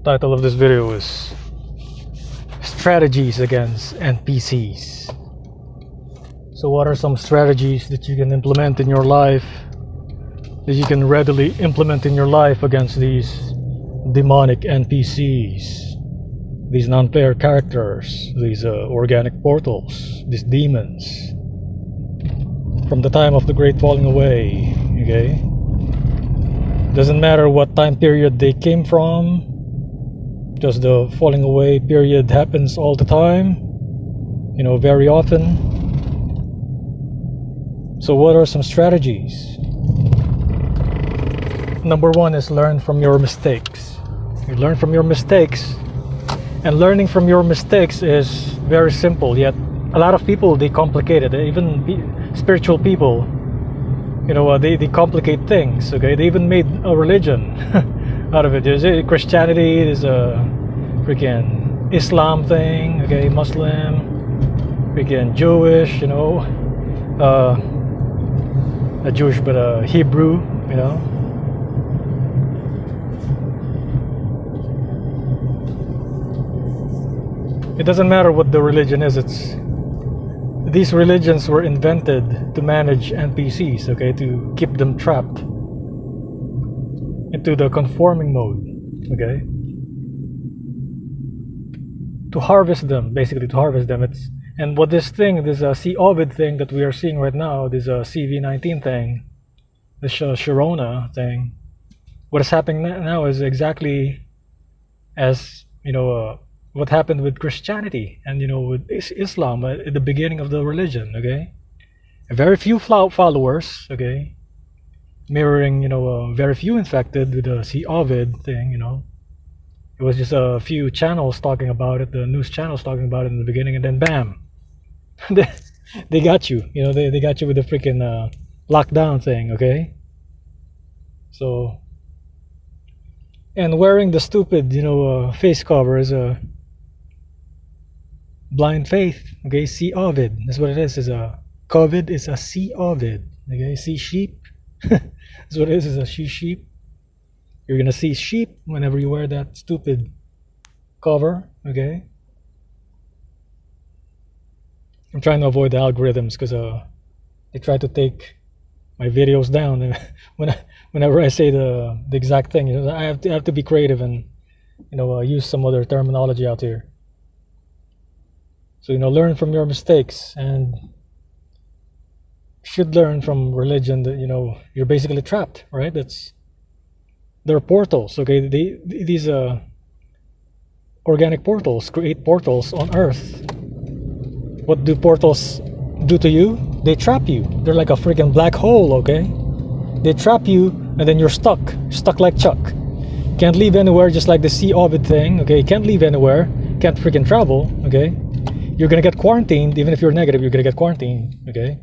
Title of this video is Strategies Against NPCs. So what are some strategies that you can implement in your life, that you can readily implement in your life against these demonic NPCs, these non-player characters, these organic portals, these demons from the time of the Great Falling Away? Okay, doesn't matter what time period they came from, just the falling away period happens all the time, you know, very often. So what are some strategies? Number one is learn from your mistakes. You learn from your mistakes, and learning from your mistakes is very simple, yet a lot of people, they complicate it. Even spiritual people, you know, they complicate things. Okay, they even made a religion out of it. There's Christianity, there's a freaking Islam thing, okay, Muslim, freaking Jewish, you know, a Jewish but a Hebrew, you know. It doesn't matter what the religion is. These religions were invented to manage NPCs, okay, to keep them trapped into the conforming mode, okay, to harvest them, basically to harvest them. And what this thing, this C. Ovid thing that we are seeing right now, this CV19 thing, this Sharona thing, what is happening now is exactly as, you know, what happened with Christianity and, you know, with Islam at the beginning of the religion, okay? Very few followers, okay? Mirroring, you know, very few infected with the C. Ovid thing, you know. It was just a few channels talking about it, the news channels talking about it in the beginning, and then bam, they got you, you know, they got you with the freaking lockdown thing, okay? So, and wearing the stupid, you know, face cover is a blind faith, okay? C. Ovid, that's what it is. Is a COVID is a C. Ovid, okay? See sheep. That's what it is a sheep. You're gonna see sheep whenever you wear that stupid cover, okay? I'm trying to avoid the algorithms because they try to take my videos down, and whenever I say the exact thing, you know, I have to be creative and, you know, use some other terminology out here. So, you know, learn from your mistakes, and should learn from religion that, you know, you're basically trapped, right? They're portals, okay? These organic portals create portals on Earth. What do portals do to you? They trap you. They're like a freaking black hole, okay? They trap you, and then you're stuck like Chuck. Can't leave anywhere, just like the C. Ovid thing, okay? Can't leave anywhere, can't freaking travel, okay? You're gonna get quarantined. Even if you're negative, you're gonna get quarantined, okay?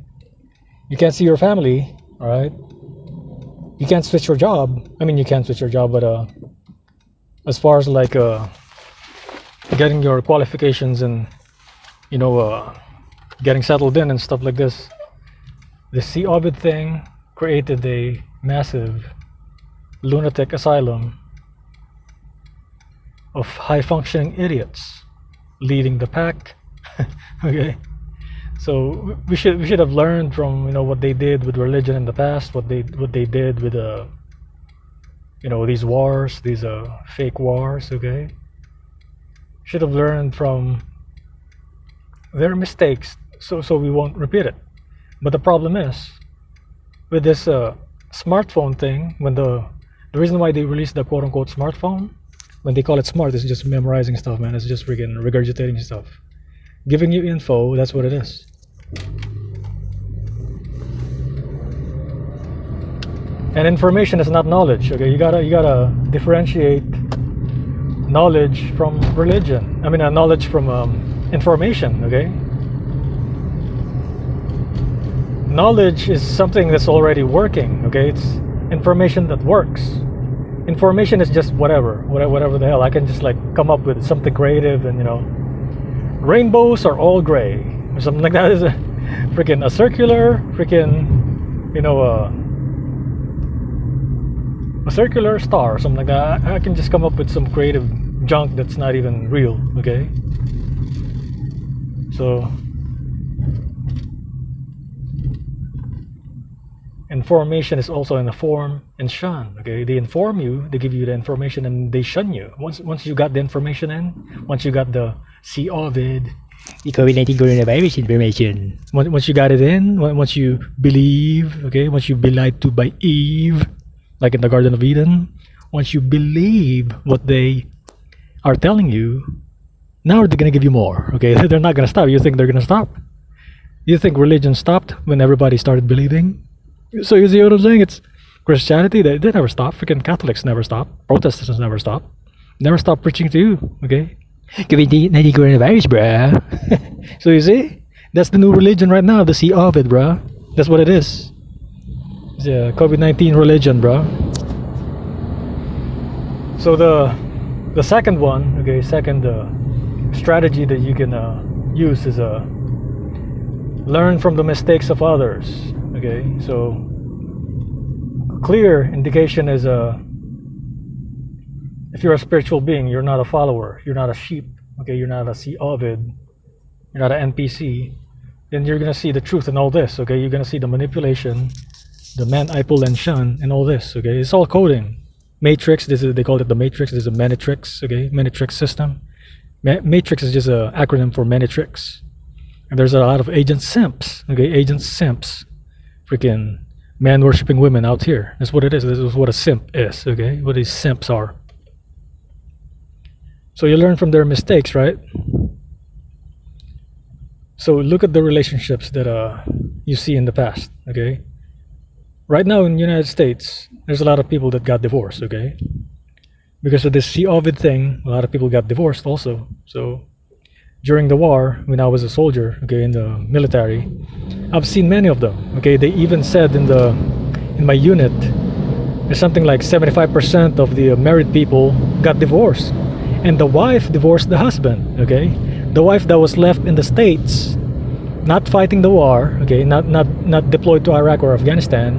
You can't see your family, all right? You can't switch your job. I mean, you can switch your job, but as far as like getting your qualifications and, you know, getting settled in and stuff like this, the C. Ovid thing created a massive lunatic asylum of high-functioning idiots leading the pack. Okay, so we should have learned from, you know, what they did with religion in the past, what they did with you know, these wars, these fake wars, okay? Should have learned from their mistakes, so we won't repeat it. But the problem is with this smartphone thing, when the reason why they released the quote-unquote smartphone, when they call it smart, it's just memorizing stuff, man. It's just freaking regurgitating stuff, giving you info. That's what it is. And information is not knowledge, okay? You gotta differentiate knowledge from religion. I mean, knowledge from information, okay? Knowledge is something that's already working, okay? It's information that works. Information is just whatever the hell. I can just like come up with something creative, and, you know, rainbows are all gray or something like that. Is a freaking a circular freaking, you know, a circular star or something like that. I can just come up with some creative junk that's not even real. Okay, so information is also in the form and shun. Okay, they inform you, they give you the information, and they shun you. Once you got the information in, once you got the COVID, the COVID-19 coronavirus information. Once you got it in, once you believe, okay, once you be lied to by Eve, like in the Garden of Eden, once you believe what they are telling you, now they're gonna give you more. Okay, they're not gonna stop. You think they're gonna stop? You think religion stopped when everybody started believing? So you see what I'm saying? It's Christianity. They never stop. Freaking Catholics never stop. Protestants never stop. Never stop preaching to you. Okay. COVID-19 coronavirus, bruh. So you see, that's the new religion right now. The sea of it, bruh. That's what it is. It's a COVID-19 religion, bruh. So the second one, okay, second strategy that you can use is learn from the mistakes of others. Okay, so clear indication is if you're a spiritual being, you're not a follower, you're not a sheep, okay, you're not a sea ovid, you're not an NPC, then you're gonna see the truth in all this. Okay, you're gonna see the manipulation, the man, I pull and shun, and all this. Okay, it's all coding. Matrix. They call it the Matrix. This is a Manytrix. Okay, Manytrix system. Matrix is just an acronym for Manytrix. And there's a lot of agent simps. Okay, agent simps. Freaking man worshipping women out here. That's what it is. This is what a simp is. Okay, what these simps are. So you learn from their mistakes, right? So look at the relationships that you see in the past. Okay, right now in the United States, there's a lot of people that got divorced. Okay, because of this C Ovid thing, a lot of people got divorced also. So during the war, when I was a soldier, okay, in the military, I've seen many of them. Okay, they even said in my unit, there's something like 75% of the married people got divorced, and the wife divorced the husband. Okay, the wife that was left in the States, not fighting the war, okay, not deployed to Iraq or Afghanistan,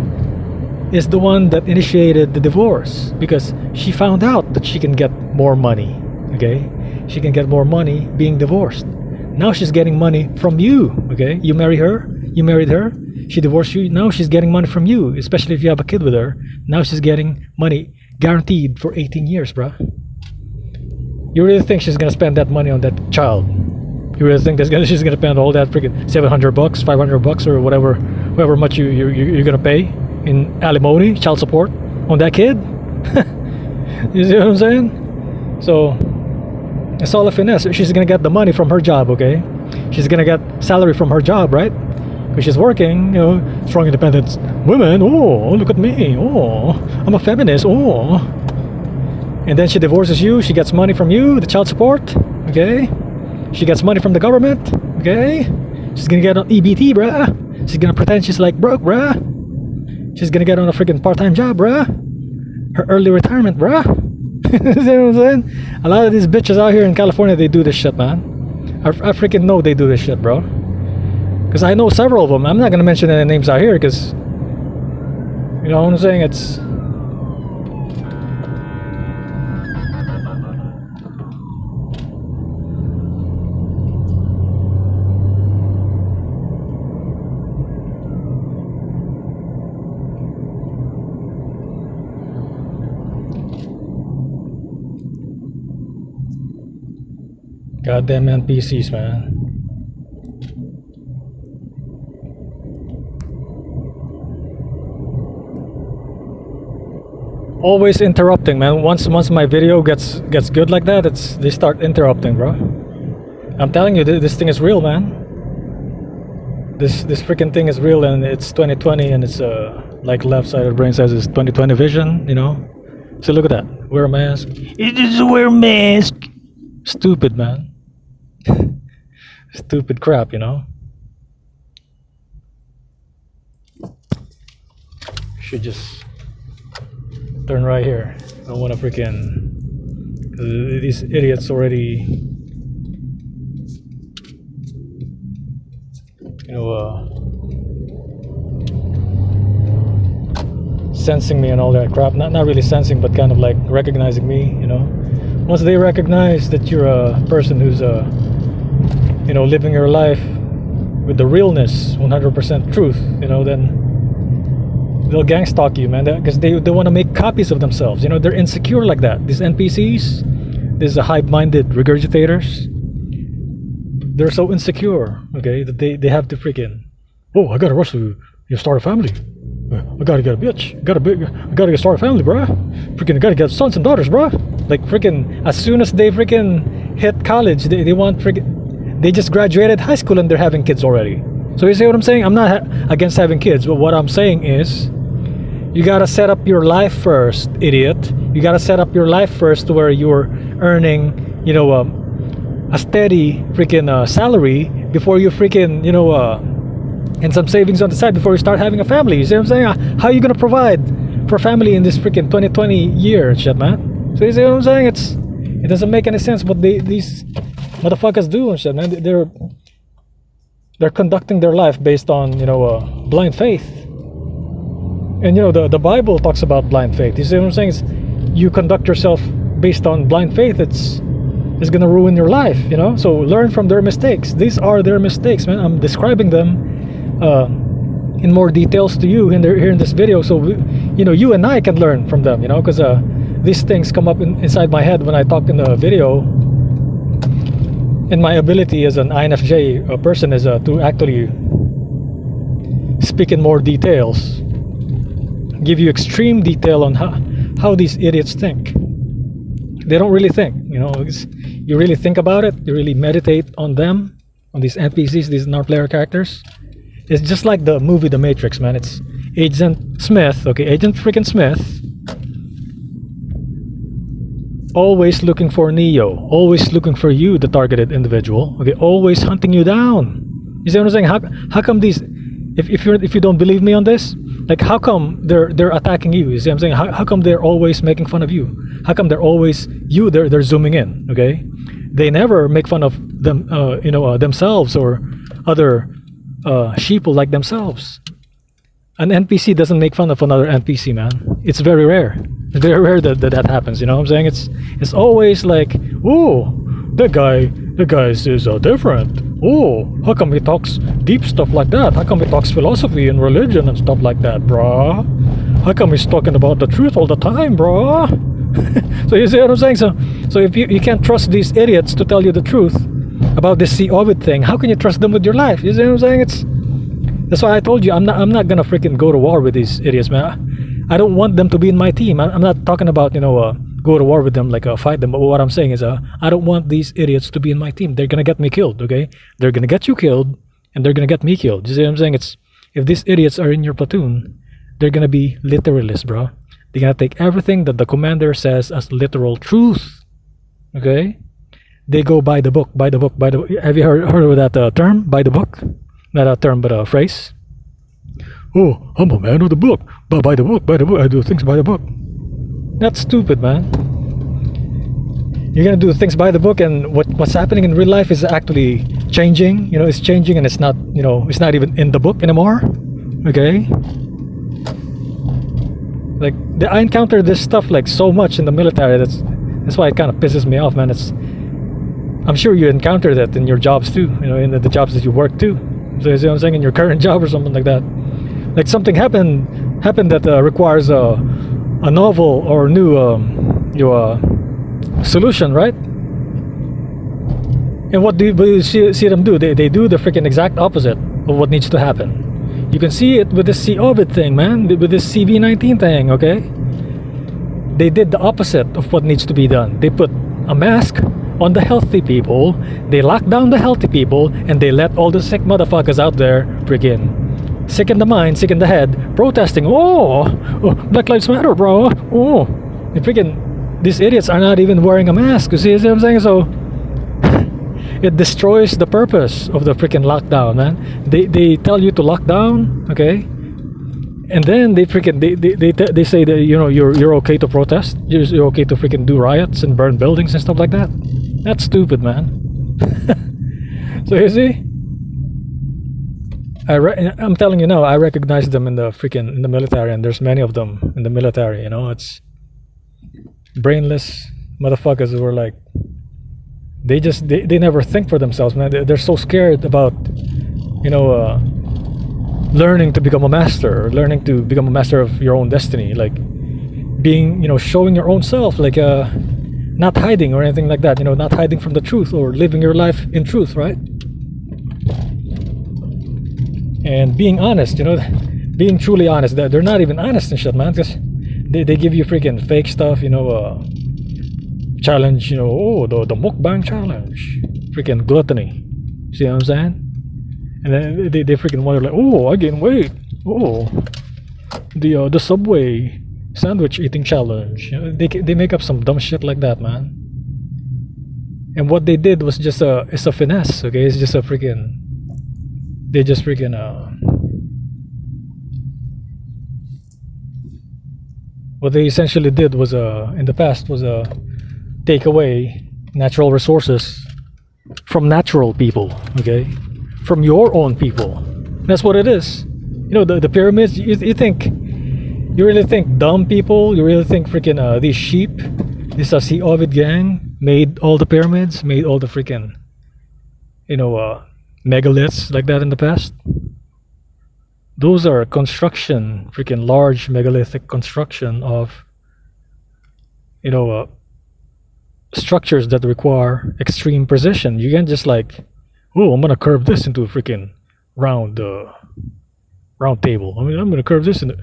is the one that initiated the divorce because she found out that she can get more money. Okay, she can get more money being divorced. Now she's getting money from you. Okay, you married her, she divorced you, now she's getting money from you, especially if you have a kid with her. Now she's getting money guaranteed for 18 years, bruh. You really think she's gonna spend that money on that child? You really think she's gonna spend all that freaking $700, $500, or however much you're gonna pay in alimony, child support on that kid? You see what I'm saying? So it's all a finesse. She's gonna get the money from her job, okay? She's gonna get salary from her job, right? Because she's working, you know, strong independent women. Oh, look at me. Oh, I'm a feminist. Oh. And then she divorces you. She gets money from you, the child support, okay? She gets money from the government, okay? She's gonna get on EBT, bruh. She's gonna pretend she's like broke, bruh. She's gonna get on a freaking part-time job, bruh. Her early retirement, bruh. See what I'm saying? A lot of these bitches out here in California, they do this shit, man. I freaking know they do this shit, bro. Because I know several of them. I'm not gonna mention any names out here because, you know what I'm saying? It's goddamn NPCs, man. Always interrupting, man. Once my video gets good like that, they start interrupting, bro. I'm telling you, this thing is real, man. This freaking thing is real, and it's 2020, and it's like left side of the brain says it's 2020 vision, you know. So look at that. Wear a mask. It is wear a mask. Stupid, man. Stupid crap, you know. Should just turn right here. I don't want to freaking. These idiots already, you know, sensing me and all that crap. Not really sensing, but kind of like recognizing me, you know. once they recognize that you're a person who's living your life with the realness, 100% truth, then they'll gang stalk you, man, because they want to make copies of themselves. They're insecure like that. These NPCs, these hive-minded regurgitators, they're so insecure, okay, that they have to freaking, oh, I gotta rush to start a family. I gotta get a bitch. I gotta start a family, bruh. Freaking gotta get sons and daughters, bruh. Like freaking, as soon as they freaking hit college, they want freaking, they just graduated high school and they're having kids already. So you see what I'm saying? I'm not against having kids, but what I'm saying is, you gotta set up your life first, idiot. You gotta set up your life first to where you're earning, a steady freaking salary before you freaking, and some savings on the side before you start having a family. You see what I'm saying? How are you gonna provide for a family in this freaking 2020 year and shit, man? So you see what I'm saying? It doesn't make any sense what these motherfuckers do and shit, man. They're conducting their life based on blind faith. And the Bible talks about blind faith. You see what I'm saying? You conduct yourself based on blind faith, it's gonna ruin your life. So learn from their mistakes. These are their mistakes, man. I'm describing them in more details to you here in this video, so you and I can learn from them, because these things come up inside my head when I talk in the video, and my ability as an INFJ person is to actually speak in more details, give you extreme detail on how these idiots think. They don't really think, you really think about it, you really meditate on them, on these NPCs, these non-player characters. It's just like the movie The Matrix, man. It's Agent Smith, okay, Agent freaking Smith, always looking for Neo, always looking for you, the targeted individual, okay, always hunting you down. You see what I'm saying? How come these, if you don't believe me on this, like how come they're attacking you? You see what I'm saying? How come they're always making fun of you? How come they're always they're zooming in, okay? They never make fun of them, themselves or other sheeple like themselves. An NPC doesn't make fun of another NPC, man. It's very rare. It's very rare that happens. You know what I'm saying? It's always like, oh, that guy is different. Oh, how come he talks deep stuff like that? How come he talks philosophy and religion and stuff like that, brah? How come he's talking about the truth all the time, brah? So you see what I'm saying? So if you can't trust these idiots to tell you the truth about this C. Ovid thing, how can you trust them with your life? You see what I'm saying? That's why I told you I'm not gonna freaking go to war with these idiots, man. I don't want them to be in my team. I'm not talking about go to war with them, like fight them. But what I'm saying is I don't want these idiots to be in my team. They're gonna get me killed, okay? They're gonna get you killed, and they're gonna get me killed. You see what I'm saying? If these idiots are in your platoon, they're gonna be literalists, bro. They're gonna take everything that the commander says as literal truth, okay? They go by the book, by the book, by the book. Have you heard of that term, by the book? Not a term, but a phrase. Oh, I'm a man of the book. But by the book, I do things by the book. That's stupid, man. You're gonna do things by the book, and what's happening in real life is actually changing. It's changing, and it's not, it's not even in the book anymore. Okay. Like I encounter this stuff like so much in the military. That's why it kind of pisses me off, man. I'm sure you encounter that in your jobs too. In the jobs that you work too. So you see what I'm saying? In your current job or something like that. Like something happened that requires a novel or new solution, right? And what do you see them do? They do the freaking exact opposite of what needs to happen. You can see it with this C. Ovid thing, man. With this CV-19 thing, okay? They did the opposite of what needs to be done. They put a mask on the healthy people, they lock down the healthy people, and they let all the sick motherfuckers out there freaking sick in the mind, sick in the head, protesting. Oh, Black Lives Matter, bro. Oh, and freaking these idiots are not even wearing a mask. You see what I'm saying? So it destroys the purpose of the freaking lockdown, man. They tell you to lock down, okay? And then they say that you're okay to protest, you're okay to freaking do riots and burn buildings and stuff like that. That's stupid, man. So you see, I'm telling you now, I recognize them in the military, and there's many of them in the military. It's brainless motherfuckers who are like, they never think for themselves, man. They're so scared about, you know, learning to become a master, or learning to become a master of your own destiny, like being, you know, showing your own self, like not hiding or anything like that, you know, not hiding from the truth, or living your life in truth, right? And being honest, you know, being truly honest. They're not even honest and shit, man, because they give you freaking fake stuff, you know, challenge, you know, oh, the mukbang challenge, freaking gluttony. See what I'm saying? And then they freaking wonder like, oh, I gain weight. Oh, the Subway sandwich eating challenge. You know, they make up some dumb shit like that, man. And what they did was just it's a finesse, okay? It's just a freaking, they just freaking what they essentially did was in the past was take away natural resources from natural people, okay? From your own people. That's what it is. You know, the pyramids, you think, you really think dumb people, you really think freaking these sheep, this Sea Ovid gang made all the pyramids, made all the freaking, you know, megaliths like that in the past? Those are construction, freaking large megalithic construction of, you know, structures that require extreme precision. You can't just like, oh, I'm gonna curve this into a freaking round table. I mean, I'm gonna curve this into.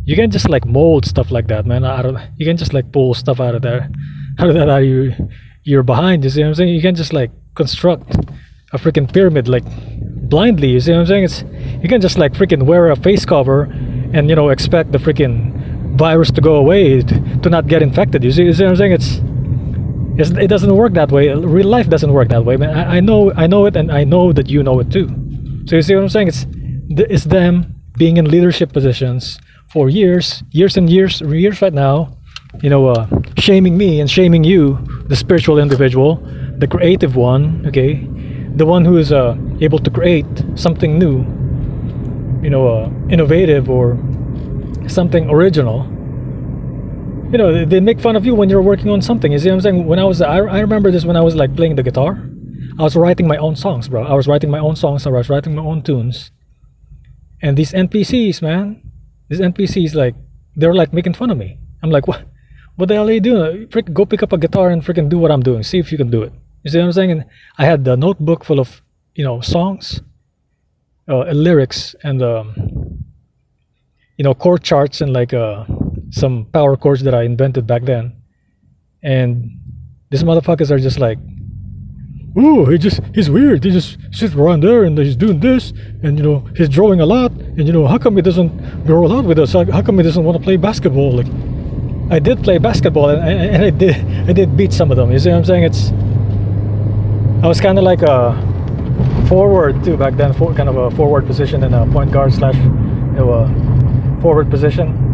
You can't just like mold stuff like that, man. You can't just like pull stuff out of there, out of your behind. You see what I'm saying? You can't just like construct a freaking pyramid like blindly. You see what I'm saying? It's, you can't just like freaking wear a face cover and, you know, expect the freaking virus to go away, to not get infected. You see what I'm saying? It doesn't work that way. Real life doesn't work that way, man. I know it, and I know that you know it too. So you see what I'm saying? It's them being in leadership positions for years and years right now, you know, shaming me and shaming you, the spiritual individual, the creative one, okay, the one who is able to create something new, you know, innovative or something original. You know, they make fun of you when you're working on something. You see what I'm saying? When I remember this when I was like playing the guitar. I was writing my own songs, bro. I was writing my own songs. I was writing my own tunes. And these NPCs, man, these NPCs, like, they're like making fun of me. I'm like, what? What the hell are you doing? Go pick up a guitar and freaking do what I'm doing. See if you can do it. You see what I'm saying? And I had the notebook full of, you know, songs, lyrics, and you know, chord charts, and like some power chords that I invented back then. And these motherfuckers are just like, oh, he's weird. He just sits around there and he's doing this, and, you know, he's drawing a lot, and, you know, how come he doesn't grow out with us? How come he doesn't want to play basketball? Like, I did play basketball, and I did beat some of them. You see what I'm saying? I was kind of like a forward too back then, kind of a forward position and a point guard slash, you know, a forward position.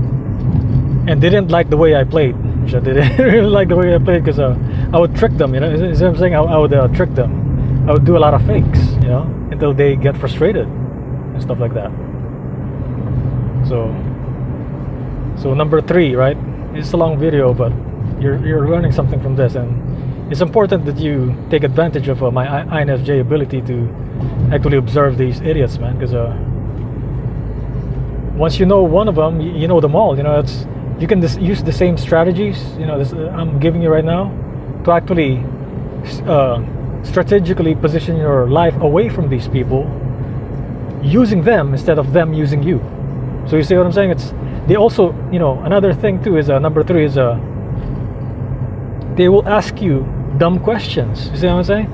And they didn't like the way I played. They didn't really like the way I played because I would trick them, you know. You see what I'm saying? I would trick them. I would do a lot of fakes, you know, until they get frustrated and stuff like that. So number 3, right? It's a long video, but you're learning something from this, and it's important that you take advantage of my INFJ ability to actually observe these idiots, man. Because once you know one of them, you know them all. You know, you can just use the same strategies, you know, I'm giving you right now, to actually strategically position your life away from these people, using them instead of them using you. So you see what I'm saying? They also, you know, another thing too is number 3 is they will ask you dumb questions. You see what I'm saying?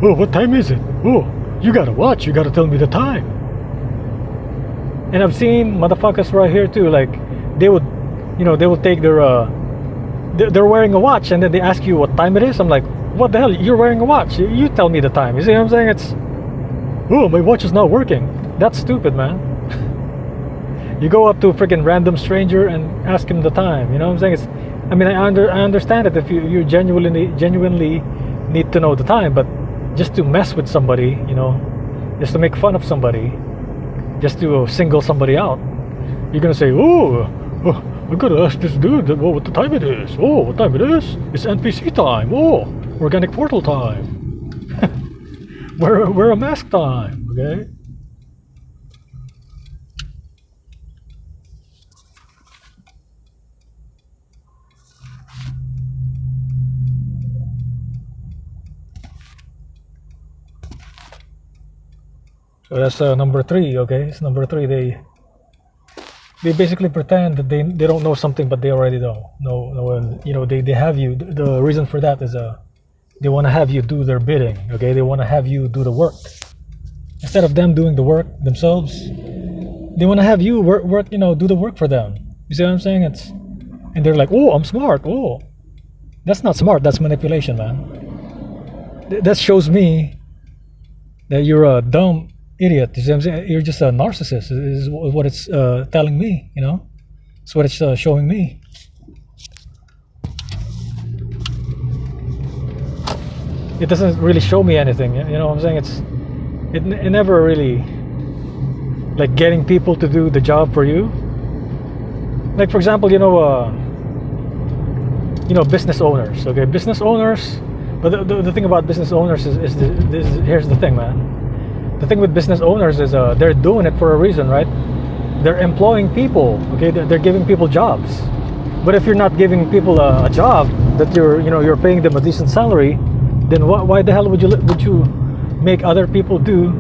Oh, what time is it? Oh, you gotta watch. You gotta tell me the time. And I've seen motherfuckers right here too. Like, they would take they're wearing a watch, and then they ask you what time it is. I'm like, what the hell? You're wearing a watch. You tell me the time. You see what I'm saying? Oh, my watch is not working. That's stupid, man. You go up to a freaking random stranger and ask him the time. You know what I'm saying? I mean, I understand it if you genuinely need to know the time, but just to mess with somebody, you know, just to make fun of somebody, just to single somebody out, you're gonna say, oh, I gotta ask this dude what the time it is. Oh, what time it is? It's NPC time. Oh, organic portal time. wear a mask time. Okay. So that's number 3. Okay, it's number 3. They basically pretend that they don't know something, but they already know. No, and they have you. The reason for that is they want to have you do their bidding. Okay, they want to have you do the work instead of them doing the work themselves. They want to have you work. Do the work for them. You see what I'm saying? And they're like, oh, I'm smart. Oh, that's not smart. That's manipulation, man. That shows me that you're a dumb idiot. You see what I'm saying? You're just a narcissist. Is what it's telling me. It's what it's showing me. It doesn't really show me anything. You know what I'm saying? It never really like getting people to do the job for you. Like for example, business owners. Okay, business owners. But the thing about business owners is here's the thing, man. The thing with business owners is they're doing it for a reason, right? They're employing people. Okay, they're giving people jobs. But if you're not giving people a job that you're paying them a decent salary, then why the hell would you make other people do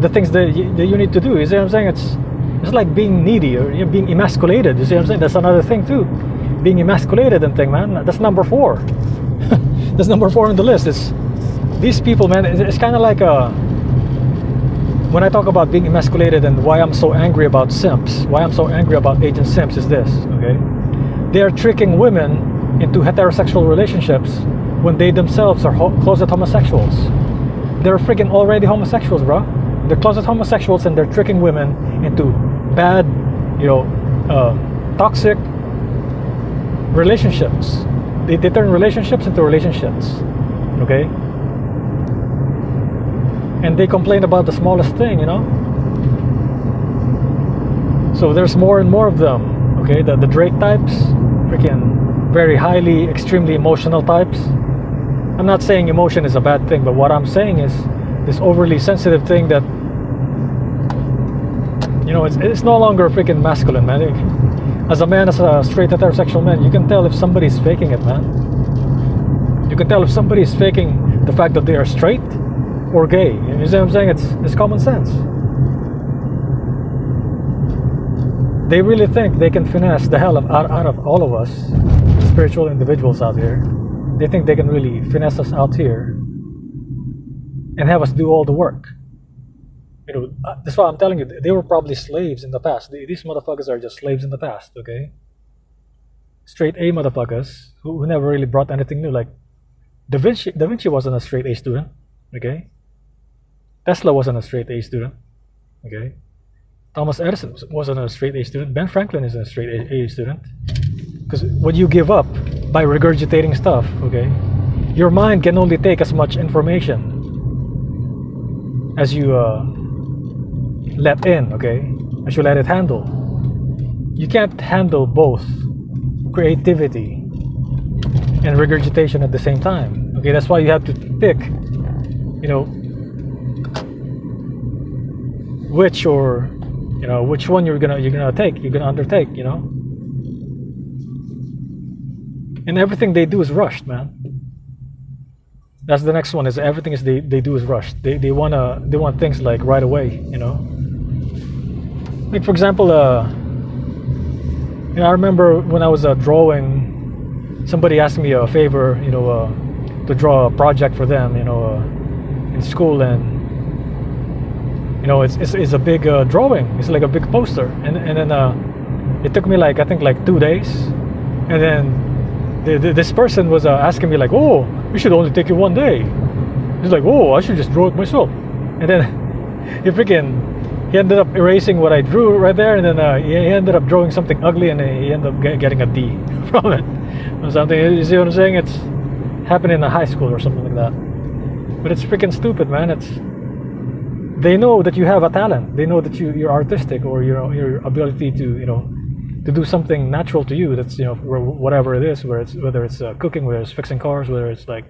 the things that you need to do? You see what I'm saying? It's like being needy or being emasculated. You see what I'm saying? That's another thing too. Being emasculated and thing, man. That's number 4. That's number 4 on the list. It's these people, man. It's kind of like when I talk about being emasculated and why I'm so angry about simps, why I'm so angry about agent simps is this, okay? They are tricking women into heterosexual relationships when they themselves are closet homosexuals. They're freaking already homosexuals, bro. They're closet homosexuals and they're tricking women into bad, toxic relationships. They turn relationships into relationships, okay? And they complain about the smallest thing, So there's more and more of them, okay? The Drake types, freaking very highly, extremely emotional types. I'm not saying emotion is a bad thing, but what I'm saying is this overly sensitive thing that, it's no longer freaking masculine, man. As a straight heterosexual man, you can tell if somebody's faking it, man. You can tell if somebody's faking the fact that they are straight or gay. You see what I'm saying? It's common sense. They really think they can finesse the hell out of all of us spiritual individuals out here. They think they can really finesse us out here and have us do all the work. That's why I'm telling you, they were probably slaves in the past. These motherfuckers are just slaves in the past, okay? Straight A motherfuckers who never really brought anything new. Like Da Vinci wasn't a straight A student, okay? Tesla wasn't a straight A student, okay? Thomas Edison wasn't a straight A student. Ben Franklin isn't a straight A student. Because what you give up by regurgitating stuff, okay? Your mind can only take as much information as you let in, okay? As you let it handle. You can't handle both creativity and regurgitation at the same time, okay? That's why you have to pick, which one you're gonna undertake, and everything they do is rushed, man. That's the next one. Is everything is they do is rushed. They want things like right away, Like for example, I remember when I was drawing, somebody asked me a favor, to draw a project for them, in school, and it's a big drawing. It's like a big poster, and then it took me I think 2 days, and then this person was asking me oh, it should only take you 1 day. He's like, oh, I should just draw it myself, and then he ended up erasing what I drew right there, and then he ended up drawing something ugly, and he ended up getting a D from it or something. You see what I'm saying? It's happened in a high school or something like that. But it's freaking stupid, man. They know that you have a talent. They know that you're artistic, or your ability to to do something natural to you. That's whatever it is, whether it's cooking, whether it's fixing cars, whether it's like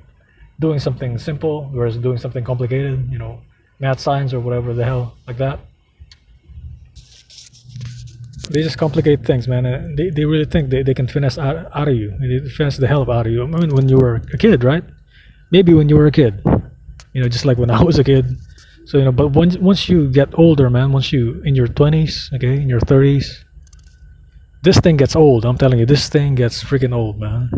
doing something simple, whether it's doing something complicated, math science or whatever the hell like that. They just complicate things, man. They really think they can finesse out of you. They finesse the hell out of you. I mean, when you were a kid, right? Maybe when you were a kid, just like when I was a kid. So but once you get older, man, once you in your 20s, okay, in your 30s, this thing gets old. I'm telling you, this thing gets freaking old, man.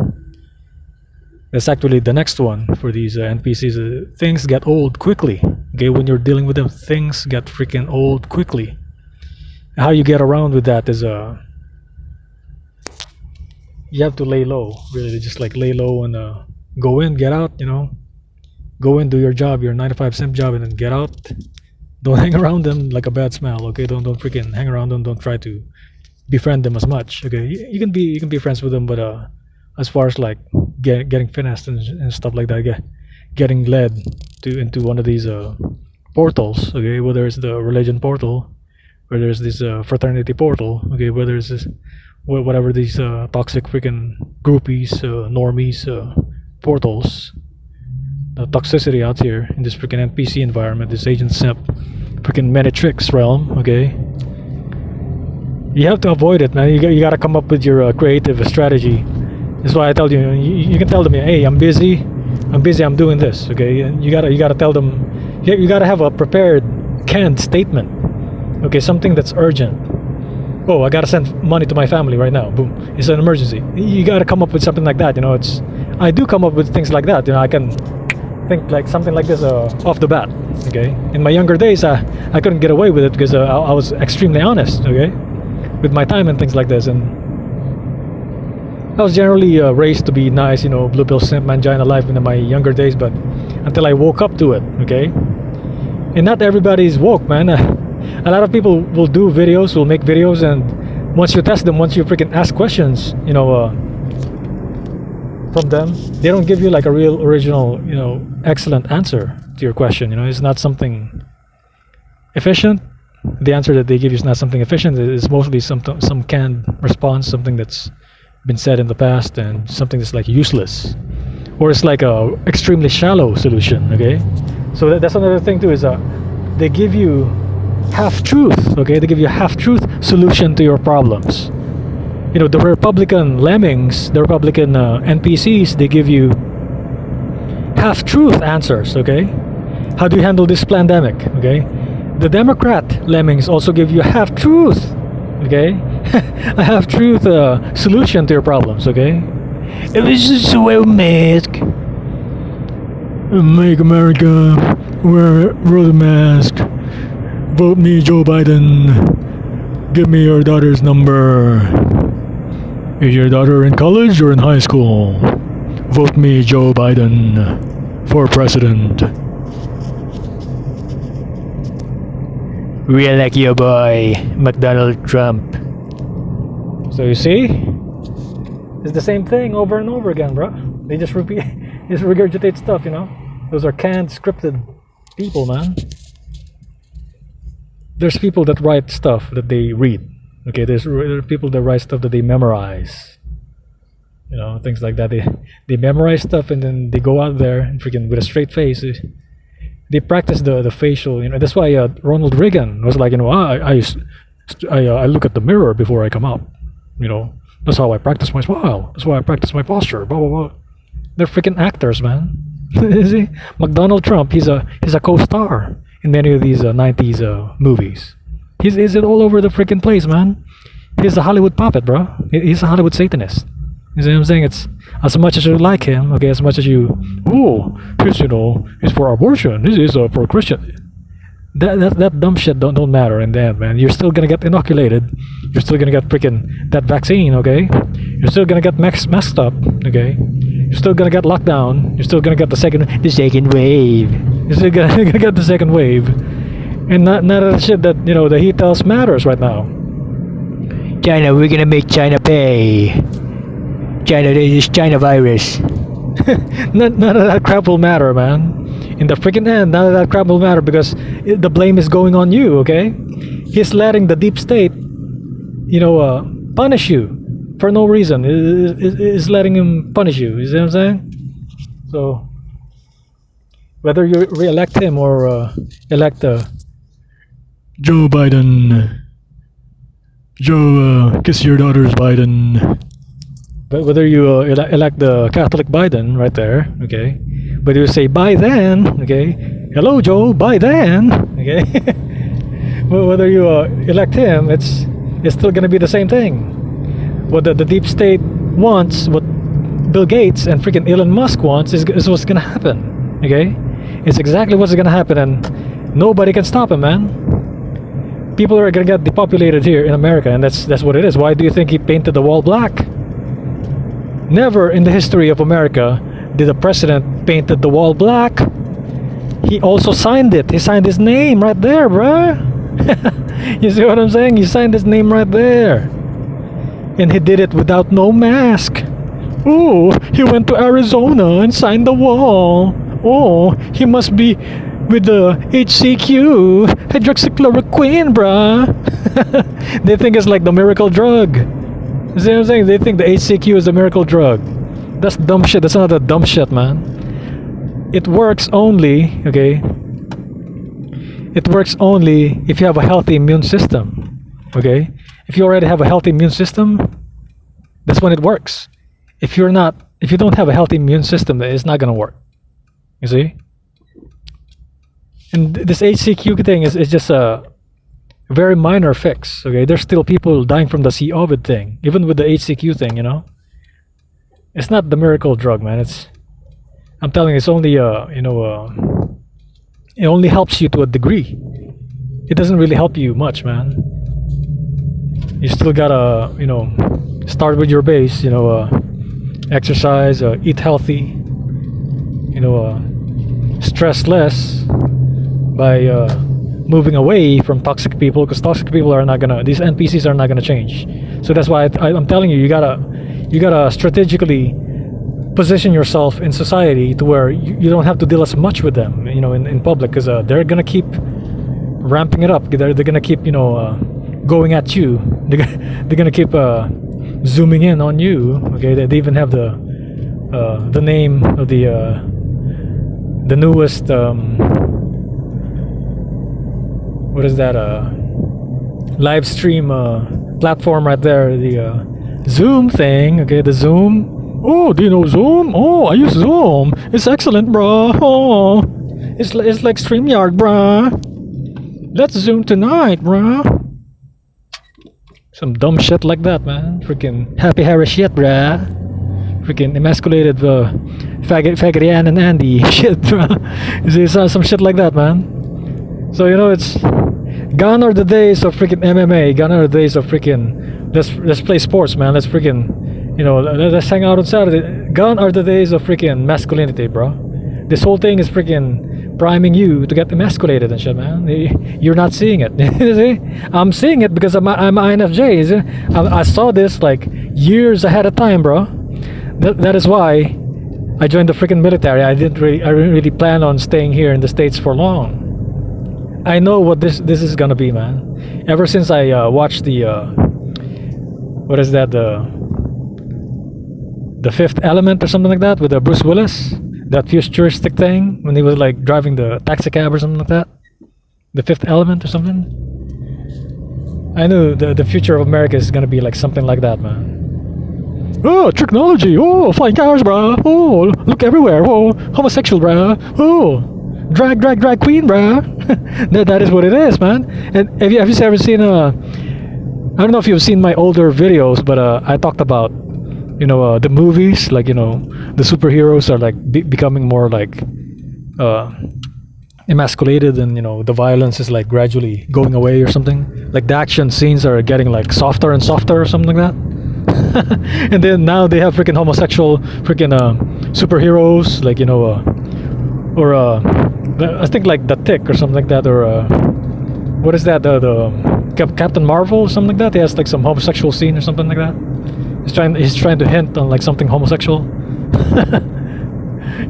That's actually the next one for these NPCs. Things get old quickly. Okay, when you're dealing with them, things get freaking old quickly. How you get around with that is you have to lay low. Really, just like lay low and go in, get out. Go in, do your job, your 9 to 5 job, and then get out. Don't hang around them like a bad smell. Okay, don't freaking hang around them. Don't try to befriend them as much. Okay, you can be friends with them, but as far as like getting finessed and stuff like that, getting led into one of these portals. Okay, whether it's the religion portal, whether it's this fraternity portal. Okay, whether it's this whatever these toxic freaking groupies, normies, portals. The toxicity out here in this freaking NPC environment, this Agent Simp, freaking Metatrix realm. Okay, you have to avoid it, man. You got to come up with your creative strategy. That's why I tell you, you can tell them, hey, I'm busy, I'm doing this. Okay, and you gotta tell them, you gotta have a prepared canned statement. Okay, something that's urgent. Oh, I gotta send money to my family right now. Boom, it's an emergency. You gotta come up with something like that. I do come up with things like that. I can think like something like this off the bat. Okay, in my younger days, I couldn't get away with it because I was extremely honest. Okay, with my time and things like this, and I was generally raised to be nice, blue pill simp mangina life in my younger days, but until I woke up to it. Okay, and not everybody's woke, man. A lot of people will do videos, will make videos, and once you test them, once you freaking ask questions, from them, they don't give you like a real original, excellent answer to your question. It's not something efficient. The answer that they give you is not something efficient. It's mostly some canned response, something that's been said in the past, and something that's like useless, or it's like a extremely shallow solution. Okay, so that's another thing too, is they give you half truth. Okay, they give you a half truth solution to your problems. The Republican lemmings, the Republican NPCs, they give you half truth answers. Okay, how do you handle this pandemic? Okay, the Democrat lemmings also give you half truth. Okay, a half truth solution to your problems. Okay, If it's just a wear a mask. Make America wear the mask. Vote me, Joe Biden. Give me your daughter's number. Is your daughter in college or in high school? Vote me, Joe Biden, for president. We elect your boy, McDonald Trump. So you see, it's the same thing over and over again, bro. They just repeat, just regurgitate stuff. Those are canned, scripted people, man. There's people that write stuff that they read. Okay, there are people that write stuff that they memorize. Things like that. They memorize stuff and then they go out there and freaking with a straight face. They practice the facial. That's why Ronald Reagan was like, I look at the mirror before I come out. That's how I practice my smile. That's why I practice my posture. Blah blah blah. They're freaking actors, man. See, McDonald Trump, he's a co-star in many of these 90s movies. He's all over the freaking place, man. He's a Hollywood puppet, bro. He's a Hollywood Satanist. You see what I'm saying? It's as much as you like him, okay, as much as you, he's for abortion. This is for Christian. That dumb shit don't matter in the end, man. You're still gonna get inoculated. You're still gonna get freaking that vaccine, okay? You're still gonna get messed up, okay? You're still gonna get locked down. You're still gonna get the second wave. You're still gonna get the second wave. And none of the shit that, that he tells matters right now. China, we're gonna make China pay. China, this is China virus. None of that crap will matter, man. In the freaking end, none of that crap will matter because the blame is going on you, okay? He's letting the deep state, punish you for no reason. Is letting him punish you. You see what I'm saying? So whether you re-elect him or elect Joe Biden. Joe, kiss your daughters, Biden. but whether you elect the Catholic Biden right there, okay, but you say by then, okay, hello Joe, by then, okay, well, whether you elect him, it's still gonna be the same thing. What the deep state wants, what Bill Gates and freaking Elon Musk wants, is what's gonna happen. Okay, it's exactly what's gonna happen, and nobody can stop him, man. People are gonna get depopulated here in America, and that's what it is. Why do you think he painted the wall black? Never in the history of America did a president painted the wall black. He also signed it. He signed his name right there, bruh. You see what I'm saying? He signed his name right there. And he did it without no mask. Oh, he went to Arizona and signed the wall. Oh, he must be with the HCQ, hydroxychloroquine, bruh. They think it's like the miracle drug. You see what I'm saying? They think the HCQ is a miracle drug. That's dumb shit. That's not a dumb shit, man. It works only, okay? It works only if you have a healthy immune system, okay? If you already have a healthy immune system, that's when it works. If you don't have a healthy immune system, then it's not gonna work. You see? And this HCQ thing is just a very minor fix. Okay, there's still people dying from the COVID thing, even with the HCQ thing. You know, it's not the miracle drug, man. I'm telling you, it's only it only helps you to a degree. It doesn't really help you much, man. You still gotta start with your base. Exercise, eat healthy. Stress less by moving away from toxic people, because toxic people are not gonna, these NPCs are not gonna change. So that's why I'm telling you, you gotta strategically position yourself in society to where you don't have to deal as much with them, in public, because they're gonna keep ramping it up. They're gonna keep going at you. They're gonna keep zooming in on you. Okay, they even have the name of the newest what is that live stream platform right there, the Zoom thing. Okay, the Zoom. Oh, do you know Zoom? Oh, I use Zoom. It's excellent, bro. Oh, it's like StreamYard, bruh. Let's Zoom tonight, bruh. Some dumb shit like that, man. Freaking Happy Harry shit, bruh. Freaking emasculated faggot Ann and Andy shit, bruh. You see, some shit like that, man. So it's gone are the days of freaking MMA. Gone are the days of freaking let's play sports, man. Let's freaking let's hang out on Saturday. Gone are the days of freaking masculinity, bro. This whole thing is freaking priming you to get emasculated and shit, man. You're not seeing it. See? I'm seeing it because I'm INFJ. See? I saw this like years ahead of time, bro. That is why I joined the freaking military. I didn't really plan on staying here in the States for long. I know what this is gonna be, man. Ever since I watched the what is that, the Fifth Element or something like that with Bruce Willis, that futuristic thing when he was like driving the taxi cab or something like that, the Fifth Element or something. I knew the future of America is gonna be like something like that, man. Oh, technology! Oh, flying cars, bro! Oh, look everywhere! Oh, homosexual, bro! Oh, drag queen, bro! that is what it is, man. And have you ever seen I don't know if you've seen my older videos, but I talked about the movies, like the superheroes are like becoming more like emasculated, and the violence is like gradually going away or something. Like the action scenes are getting like softer and softer or something like that. And then now they have freaking homosexual freaking superheroes, like or I think like the Tick or something like that, or what is that, the Captain Marvel or something like that. He has like some homosexual scene or something like that. He's trying to hint on like something homosexual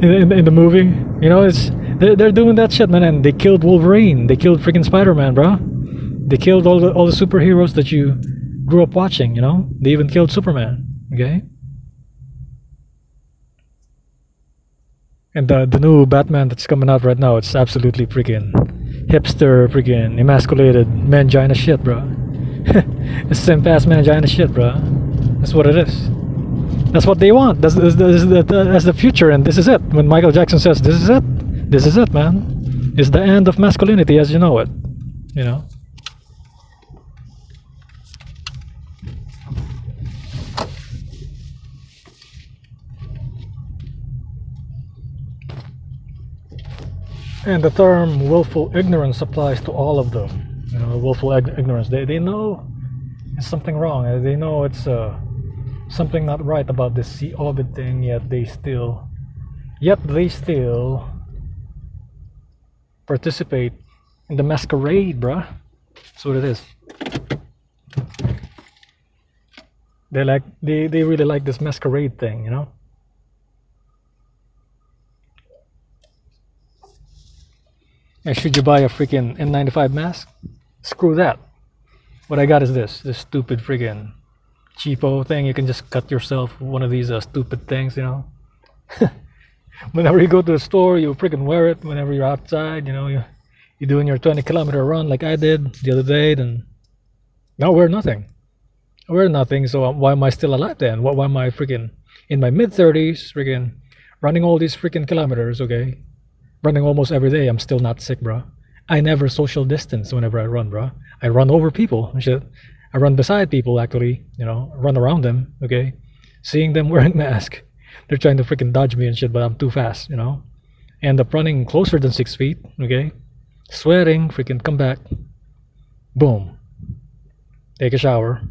in the movie. They're doing that shit, man. And they killed Wolverine. They killed freaking Spider-Man, bro. They killed all the superheroes that you grew up watching. You know, they even killed Superman. Okay. And the new Batman that's coming out right now, it's absolutely freaking hipster, freaking emasculated mangina shit, bro. It's simp ass mangina shit, bro. That's what it is. That's what they want. That's the future, and this is it. When Michael Jackson says, "This is it. This is it, man. It's the end of masculinity as you know it." You know. And the term willful ignorance applies to all of them. You know, willful ignorance. They know it's something wrong. They know it's something not right about this sea orbit thing. Yet they still participate in the masquerade, bruh. That's what it is. They really like this masquerade thing, you know. And should you buy a freaking N95 mask? Screw that. What I got is this stupid freaking cheapo thing. You can just cut yourself one of these stupid things, you know. Whenever you go to the store, you freaking wear it. Whenever you're outside, you know, you're doing your 20-kilometer run like I did the other day. Then now wear nothing. I wear nothing. So why am I still alive then? Why am I freaking in my mid-30s, freaking running all these freaking kilometers? Okay. Running almost every day, I'm still not sick, bro. I never social distance whenever I run, bro. I run over people and shit. I run beside people, actually, you know, run around them, okay? Seeing them wearing mask. They're trying to freaking dodge me and shit, but I'm too fast, you know? End up running closer than 6 feet, okay? Sweating, freaking come back. Boom. Take a shower.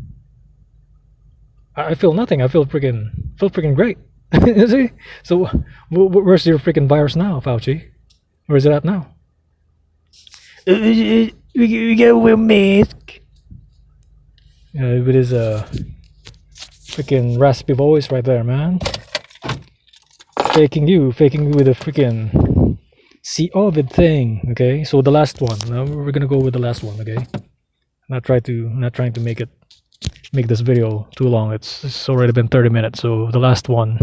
I feel nothing. I feel freaking great. See? So, where's your freaking virus now, Fauci? Where's it at now? We get wear mask. With his freaking raspy voice right there, man. Faking you with a freaking sea orbit thing. Okay, so the last one. Now we're gonna go with the last one. Okay, not trying to make this video too long. It's already been 30 minutes. So the last one,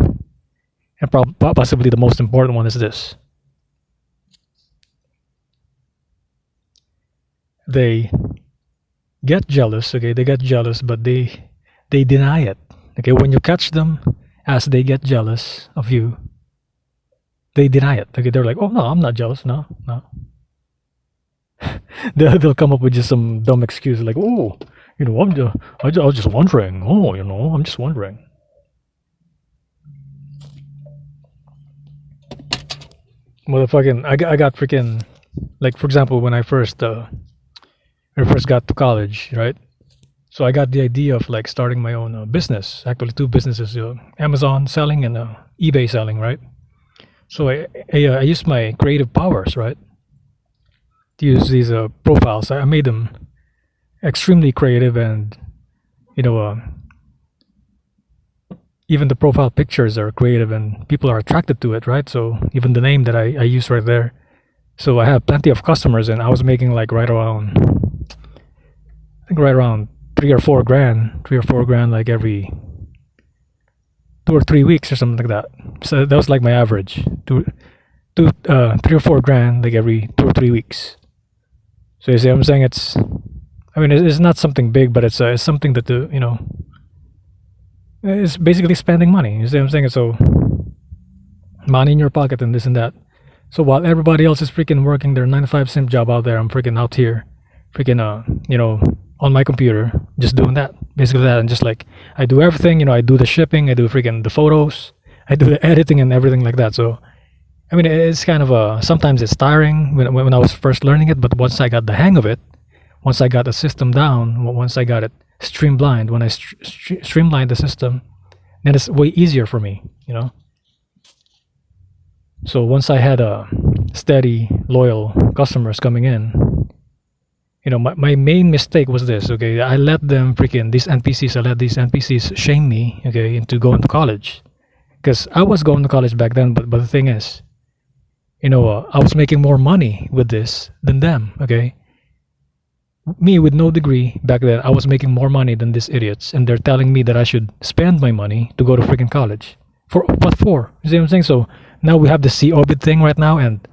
and possibly the most important one, is this. They get jealous, okay? They get jealous, but they deny it. Okay, when you catch them as they get jealous of you, they deny it. Okay, they're like, "Oh no, I'm not jealous. No." They'll come up with just some dumb excuse like, "Oh, you know, I was just wondering. Oh, you know, I'm just wondering." Motherfucking, I got freaking, like, for example, when I first got to college, right? So I got the idea of like starting my own business. Actually, two businesses: Amazon selling and eBay selling, right? So I used my creative powers, right, to use these profiles. I made them extremely creative, and you know, even the profile pictures are creative, and people are attracted to it, right? So even the name that I use right there. So I have plenty of customers, and I was making like right around 3 or 4 grand like every 2 or 3 weeks or something like that. So that was like my average, 3 or 4 grand like every 2 or 3 weeks. So you see what I'm saying? It's not something big, but it's something that you know, it's basically spending money. You see what I'm saying? So money in your pocket and this and that. So while everybody else is freaking working their 9 to 5 simp job out there, I'm freaking out here, freaking you know, on my computer, just doing that, basically that, and just like I do everything, you know, I do the shipping, I do freaking the photos, I do the editing and everything like that. So I mean, it's kind of sometimes it's tiring when I was first learning it, but once I got the hang of it, once I got the system down, once I got it streamlined, when I streamlined the system, then it's way easier for me, you know. So once I had steady, loyal customers coming in, you know, my main mistake was this, okay? I let them these NPCs shame me, okay, into going to college. Because I was going to college back then, but the thing is, you know, I was making more money with this than them, okay? me with no degree back then, I was making more money than these idiots, and they're telling me that I should spend my money to go to freaking college. For what for? You see what I'm saying? So now we have the sea orbit thing right now, and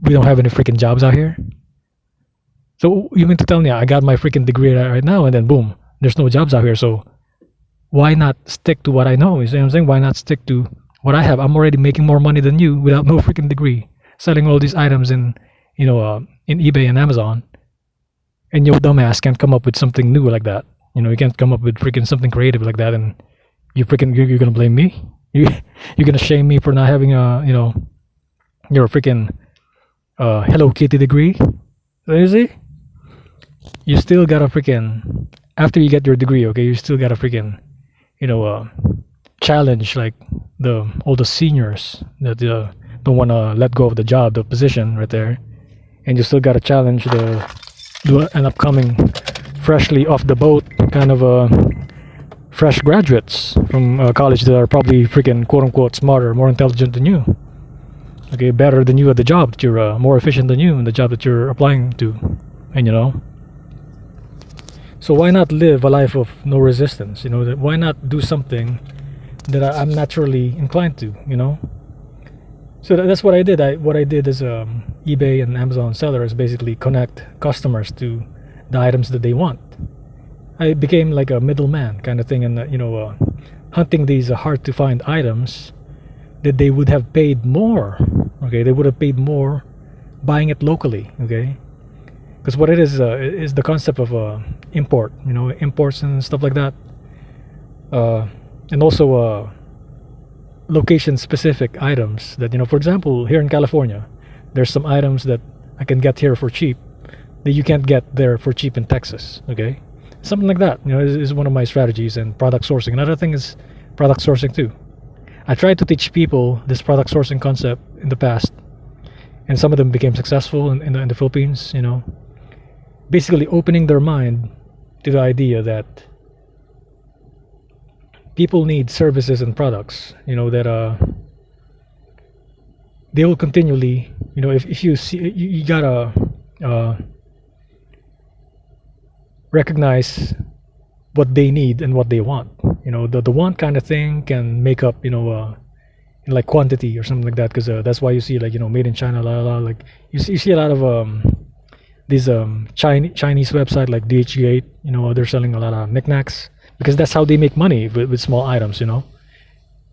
we don't have any freaking jobs out here. So you mean to tell me I got my freaking degree right now, and then boom, there's no jobs out here. So why not stick to what I know? You see what I'm saying? Why not stick to what I have? I'm already making more money than you without no freaking degree, selling all these items in eBay and Amazon, and your dumbass can't come up with something new like that. You can't come up with freaking something creative like that, and you're gonna blame me? You're gonna shame me for not having your freaking Hello Kitty degree? So you see, you still gotta freaking, after you get your degree, okay, you still gotta freaking challenge like all the seniors that don't want to let go of the job, the position right there, and you still gotta challenge an upcoming, freshly off the boat kind of fresh graduates from college that are probably freaking quote unquote smarter, more intelligent than you. Okay, better than you at the job that you're more efficient than you in the job that you're applying to, and. So why not live a life of no resistance? Why not do something that I'm naturally inclined to? So that's what I did. What I did as eBay and Amazon seller is basically connect customers to the items that they want. I became like a middleman kind of thing, and hunting these hard to find items that they would have paid more. Okay, they would have paid more buying it locally. Okay. Because what it is the concept of import, imports and stuff like that, and also location-specific items that for example, here in California, there's some items that I can get here for cheap that you can't get there for cheap in Texas. Okay, something like that. Is one of my strategies, and product sourcing. Another thing is product sourcing too. I tried to teach people this product sourcing concept in the past, and some of them became successful in the Philippines. Basically opening their mind to the idea that people need services and products, that they will continually, if you see, you gotta recognize what they need and what they want. The want kind of thing can make up, in like quantity or something like that, because that's why you see like made in China, like you see a lot of these Chinese website like DHgate, they're selling a lot of knickknacks because that's how they make money with small items.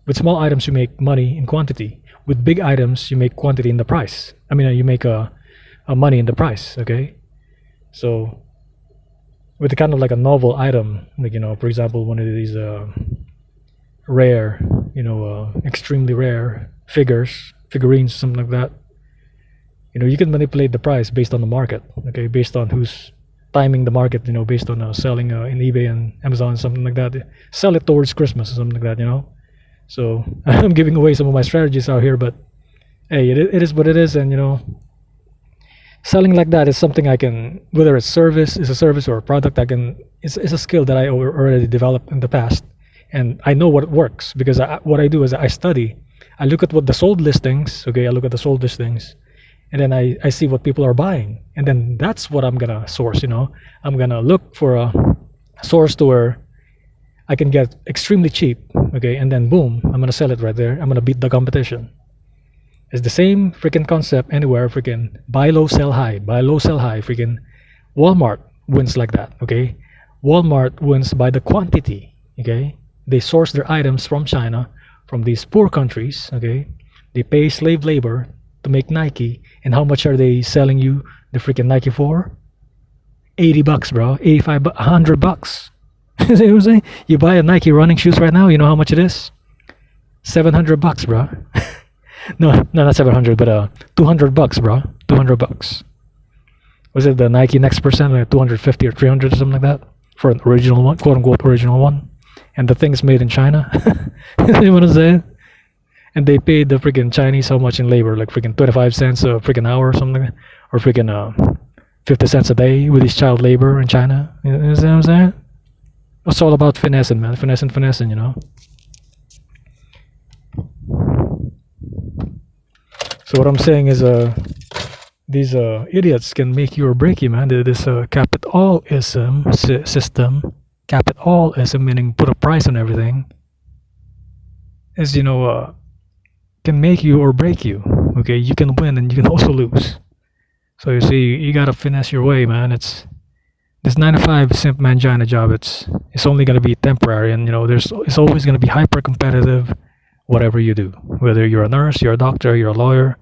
With small items you make money in quantity. With big items you make quantity in the price. I mean, you make a money in the price. Okay, so with the kind of like a novel item, like for example, one of these rare, extremely rare figurines, something like that. You can manipulate the price based on the market, okay, based on who's timing the market, based on selling in eBay and Amazon, something like that. Sell it towards Christmas or something like that. So I'm giving away some of my strategies out here, but hey, it is what it is, and selling like that is something I can, whether it's a service or a product, it's a skill that I already developed in the past, and I know what works because what I do is I study, I look at what the sold listings, okay, I look at the sold listings, and then I see what people are buying, and then that's what I'm gonna source. I'm gonna look for a source to where I can get extremely cheap, okay, and then boom, I'm gonna sell it right there. I'm gonna beat the competition. It's the same freaking concept anywhere. Freaking buy low, sell high, buy low, sell high. Freaking Walmart wins like that, okay. Walmart wins by the quantity, okay. They source their items from China, from these poor countries, okay. They pay slave labor to make Nike, and how much are they selling you the freaking Nike for? $80, bro. 85, $100. See what I'm saying? You buy a Nike running shoes right now, you know how much it is? $700, bro. No, not 700, but $200, bro. $200. Was it the Nike Next Percent, like 250 or 300 or something like that, for an original one, quote unquote original one, and the thing's made in China? You know what I'm saying? And they paid the freaking Chinese how much in labor, like freaking 25 cents a freaking hour or something, or freaking 50 cents a day with this child labor in China. You know what I'm saying? It's all about finessing, man. Finessing, So what I'm saying is, these idiots can make you or break you, man. This system, capitalism, meaning put a price on everything, is can make you or break you. Okay, you can win and you can also lose. So you see, you gotta finesse your way, man. It's this 9 to 5 simp mangina job. It's only gonna be temporary, and it's always gonna be hyper competitive. Whatever you do, whether you're a nurse, you're a doctor, you're a lawyer,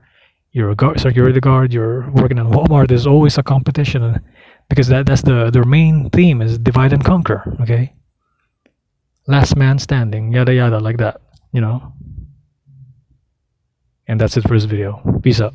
you're a security guard, you're working in Walmart, there's always a competition, because that's their main theme is divide and conquer. Okay, last man standing, yada yada, like that. And that's it for this video. Peace out.